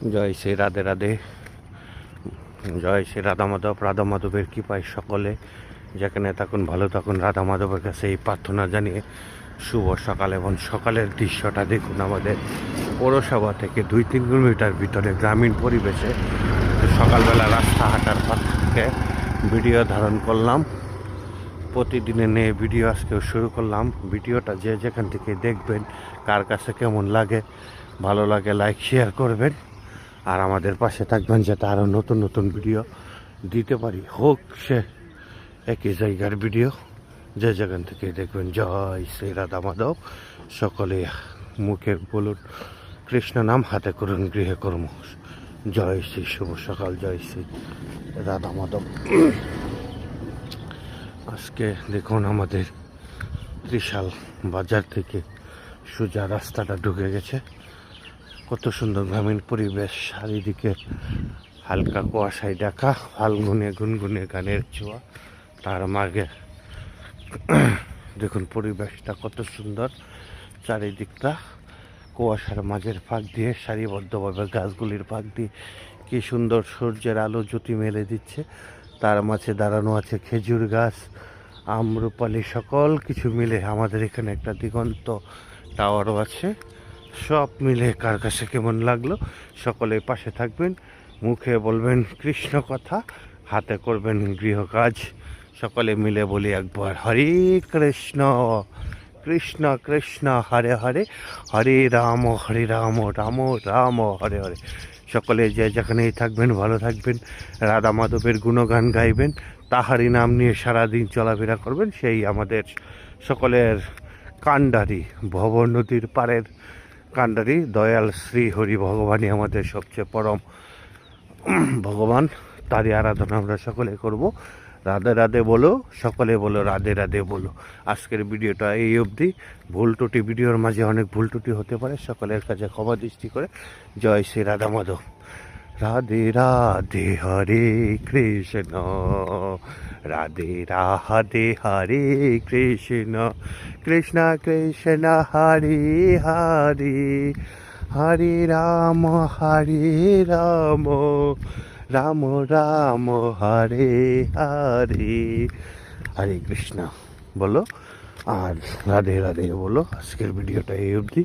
জয় শ্রী রাধে রাধে, জয় শ্রী রাধা মাধব। রাধা মাধবের কৃপায় সকলে যেখানে থাকুন ভালো থাকুন, রাধা মাধবের কাছে এই প্রার্থনা জানিয়ে শুভ সকাল। এবং সকালের দৃশ্যটা দেখুন, আমাদের পৌরসভা থেকে 2-3 কিলোমিটার ভিতরে গ্রামীণ পরিবেশে সকালবেলা রাস্তা হাঁটার পর থেকে ভিডিও ধারণ করলাম। প্রতিদিনে নিয়ে ভিডিও আজকেও শুরু করলাম। ভিডিওটা যে যেখান থেকে দেখবেন, কার কাছে কেমন লাগে, ভালো লাগে লাইক শেয়ার করবেন, আর আমাদের পাশে থাকবেন যাতে আরও নতুন নতুন ভিডিও দিতে পারি। হোক সে একই জায়গার ভিডিও, যে যেখান থেকে দেখবেন। জয় শ্রী রাধা মাধব। সকলে মুখে বলুন কৃষ্ণ নাম, হাতে করুন গৃহে কর্ম। জয় শ্রী, শুভ সকাল। জয় শ্রী রাধা মাধব। আজকে দেখুন আমাদের ত্রিশাল বাজার থেকে সোজা রাস্তাটা ঢুকে গেছে। কত সুন্দর গ্রামীণ পরিবেশ, চারিদিকে হালকা কুয়াশায় ঢাকা, ফাল্গুনে গুনগুনে গানের ছোঁয়া। তার মাঝে দেখুন পরিবেশটা কত সুন্দর, চারিদিকটা কুয়াশার মাঝের ফাঁক দিয়ে সারিবদ্ধভাবে গাছগুলির ফাঁক দিয়ে কি সুন্দর সূর্যের আলো জ্যোতি মেলে দিচ্ছে। তার মাঝে দাঁড়ানো আছে খেজুর গাছ, আম্রপালি, সকল কিছু মিলে আমাদের এখানে একটা দিগন্ত টাওয়ারও আছে। সব মিলে কার কাছে কেমন লাগলো, সকলে পাশে থাকবেন, মুখে বলবেন কৃষ্ণ কথা, হাতে করবেন গৃহ কাজ। সকলে মিলে বলি একবার হরে কৃষ্ণ কৃষ্ণ কৃষ্ণ হরে হরে, হরে রাম রাম রাম হরে হরে। সকলে যে যেখানেই থাকবেন ভালো থাকবেন, রাধা মাধবের গুণগান গাইবেন, তাহারই নাম নিয়ে সারাদিন চলাফেরা করবেন। সেই আমাদের সকলের কাণ্ডারি, ভব নদীর পাড়ের কাণ্ডারি দয়াল শ্রী হরি ভগবানই আমাদের সবচেয়ে পরম ভগবান। তারই আরাধনা আমরা সকলে করব। রাধে রাধে বলো, সকলে বলো রাধে রাধে বলো। আজকের ভিডিওটা এই অবধি। ভুল ত্রুটি, ভিডিওর মাঝে অনেক ভুল ত্রুটি হতে পারে, সকলের কাছে ক্ষমা দৃষ্টি করে। জয় শ্রী রাধা মাধব। রাধে রাধে হরে কৃষ্ণ, রাধে রাধে হরে কৃষ্ণ, কৃষ্ণ কৃষ্ণ হরে হরে, হরে রাম রাম, রাম রাম হরে হরে। হরে কৃষ্ণ বলো আর রাধে রাধে বলো। আজকের ভিডিওটা এই অবধি।